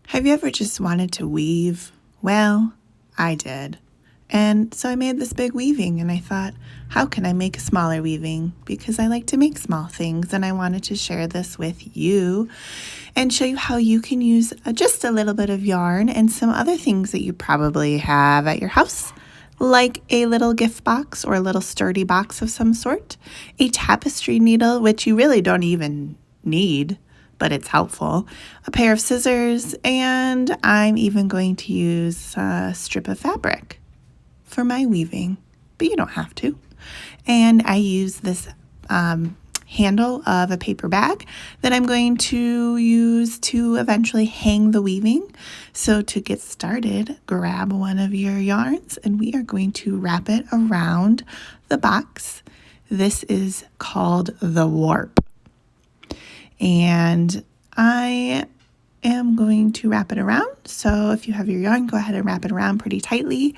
Have you ever just wanted to weave? Well, I did. And so I made this big weaving and I thought, how can I make a smaller weaving? Because I like to make small things and I wanted to share this with you and show you how you can use just a little bit of yarn and some other things that you probably have at your house, like a little gift box or a little sturdy box of some sort, a tapestry needle, which you really don't even need, but it's helpful, a pair of scissors, and I'm even going to use a strip of fabric for my weaving, but you don't have to. And I use this handle of a paper bag that I'm going to use to eventually hang the weaving. So to get started, grab one of your yarns and we are going to wrap it around the box. This is called the warp. And I am going to wrap it around. So if you have your yarn, go ahead and wrap it around pretty tightly.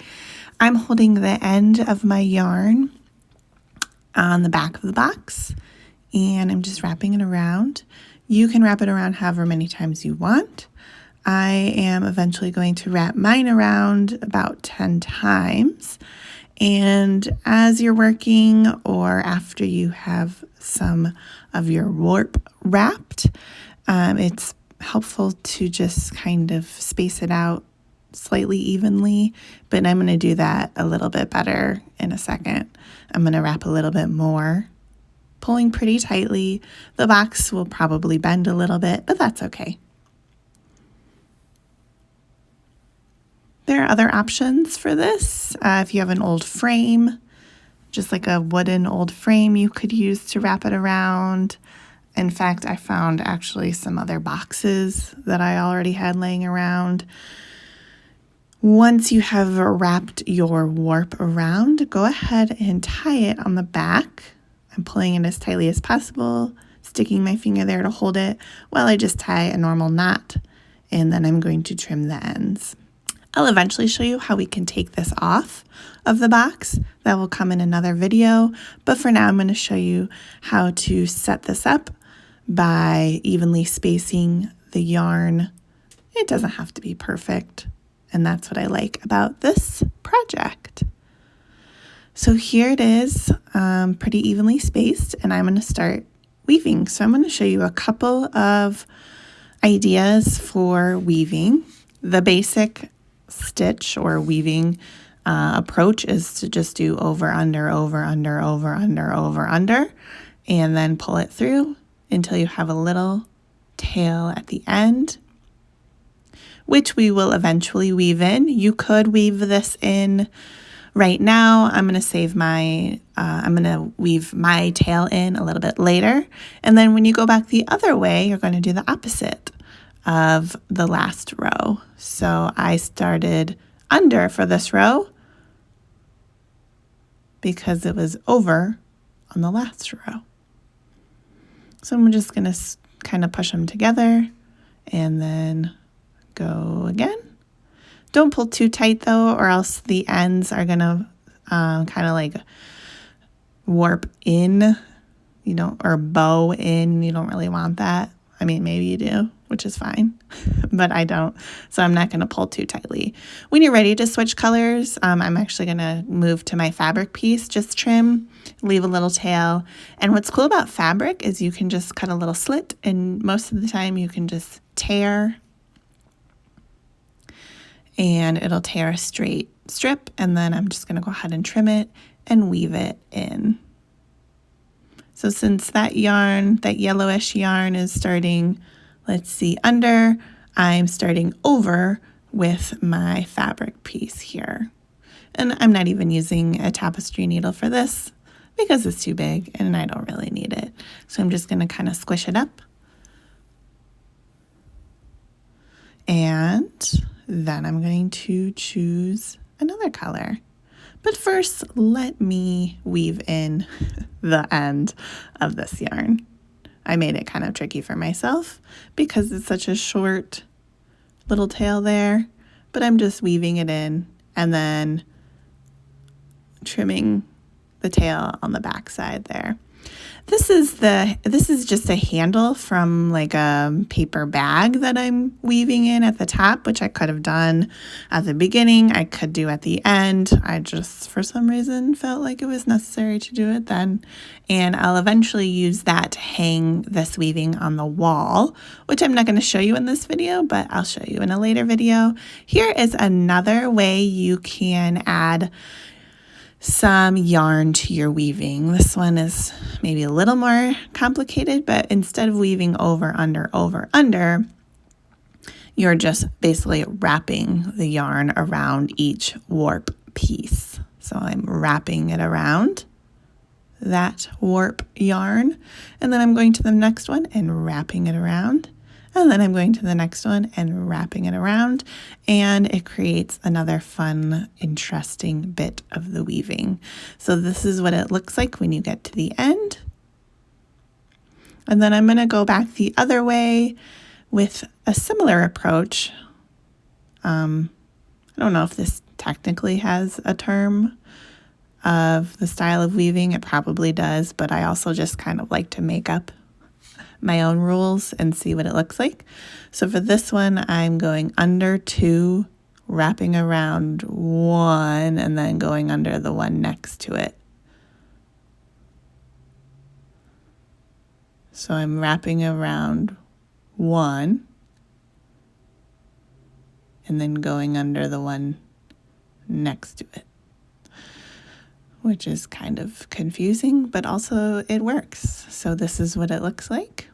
I'm holding the end of my yarn on the back of the box and I'm just wrapping it around. You can wrap it around however many times you want. I am eventually going to wrap mine around about 10 times. And as you're working or after you have some of your warp wrapped, it's helpful to just kind of space it out slightly evenly, but I'm going to do that a little bit better in a second. I'm going to wrap a little bit more, pulling pretty tightly. The box will probably bend a little bit, but that's okay. There are other options for this. If you have an old frame, just like a wooden old frame, you could use to wrap it around. In fact, I found actually some other boxes that I already had laying around. Once you have wrapped your warp around, go ahead and tie it on the back. I'm pulling it as tightly as possible, sticking my finger there to hold it while I just tie a normal knot, and then I'm going to trim the ends. I'll eventually show you how we can take this off of the box. That will come in another video, but for now I'm going to show you how to set this up by evenly spacing the yarn. It doesn't have to be perfect, and that's what I like about this project. So here it is, pretty evenly spaced, and I'm going to start weaving. So I'm going to show you a couple of ideas for weaving. The basic stitch or weaving approach is to just do over, under, over, under, over, under, over, under, and then pull it through until you have a little tail at the end, which we will eventually weave in. You could weave this in right now. I'm going to save I'm going to weave my tail in a little bit later. And then when you go back the other way, you're going to do the opposite of the last row. So I started under for this row because it was over on the last row. So I'm just going to kind of push them together and then go again. Don't pull too tight though, or else the ends are going to kind of like warp in, or bow in. You don't really want that. I mean, maybe you do, which is fine, but I don't. So I'm not going to pull too tightly. When you're ready to switch colors, I'm actually going to move to my fabric piece, just trim, leave a little tail. And what's cool about fabric is you can just cut a little slit, and most of the time you can just tear, and it'll tear a straight strip. And then I'm just going to go ahead and trim it and weave it in. So since that yarn, that yellowish yarn is starting, let's see, under, I'm starting over with my fabric piece here. And I'm not even using a tapestry needle for this because it's too big and I don't really need it. So I'm just going to kind of squish it up. And then I'm going to choose another color. But first, let me weave in the end of this yarn. I made it kind of tricky for myself because it's such a short little tail there, but I'm just weaving it in and then trimming the tail on the back side there. This is just a handle from like a paper bag that I'm weaving in at the top, which I could have done at the beginning. I could do at the end. I just, for some reason, felt like it was necessary to do it then. And I'll eventually use that to hang this weaving on the wall, which I'm not going to show you in this video, but I'll show you in a later video. Here is another way you can add some yarn to your weaving. This one is maybe a little more complicated, but instead of weaving over, under, you're just basically wrapping the yarn around each warp piece. So I'm wrapping it around that warp yarn, and then I'm going to the next one and wrapping it around. And then I'm going to the next one and wrapping it around, and it creates another fun, interesting bit of the weaving. So this is what it looks like when you get to the end. And then I'm going to go back the other way with a similar approach. I don't know if this technically has a term of the style of weaving. It probably does, but I also just kind of like to make up my own rules and see what it looks like. So for this one, I'm going under 2, wrapping around 1, and then going under the one next to it. So I'm wrapping around 1 and then going under the one next to it, which is kind of confusing, but also it works. So this is what it looks like.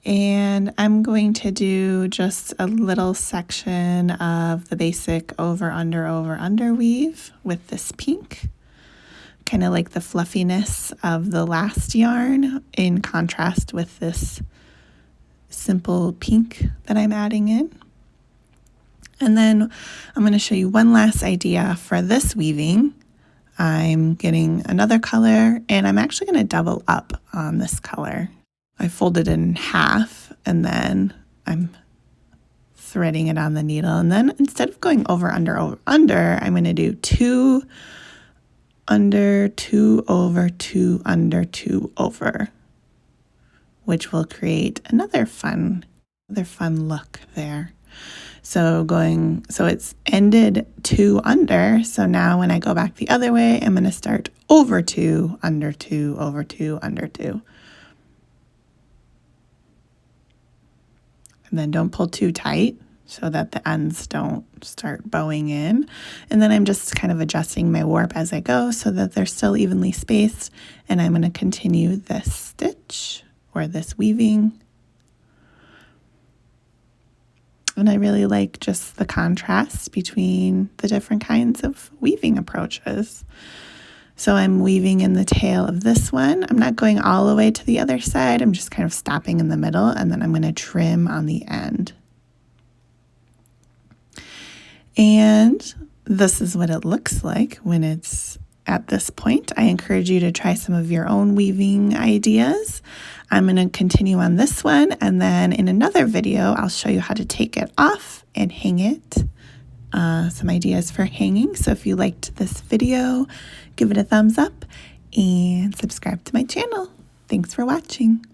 And I'm going to do just a little section of the basic over, under weave with this pink, kind of like the fluffiness of the last yarn in contrast with this simple pink that I'm adding in. And then I'm going to show you one last idea for this weaving. I'm getting another color, and I'm actually going to double up on this color. I fold it in half, and then I'm threading it on the needle. And then instead of going over, under, I'm going to do 2 under, 2 over, 2 under, 2 over, which will create another fun look there. So it's ended 2 under. So now when I go back the other way, I'm going to start over 2, under 2, over 2, under 2. And then don't pull too tight so that the ends don't start bowing in. And then I'm just kind of adjusting my warp as I go so that they're still evenly spaced. And I'm going to continue this stitch or this weaving. And I really like just the contrast between the different kinds of weaving approaches. So I'm weaving in the tail of this one. I'm not going all the way to the other side. I'm just kind of stopping in the middle, and then I'm going to trim on the end. And this is what it looks like when it's at this point. I encourage you to try some of your own weaving ideas. I'm going to continue on this one, and then in another video, I'll show you how to take it off and hang it. Some ideas for hanging. So if you liked this video, give it a thumbs up and subscribe to my channel. Thanks for watching.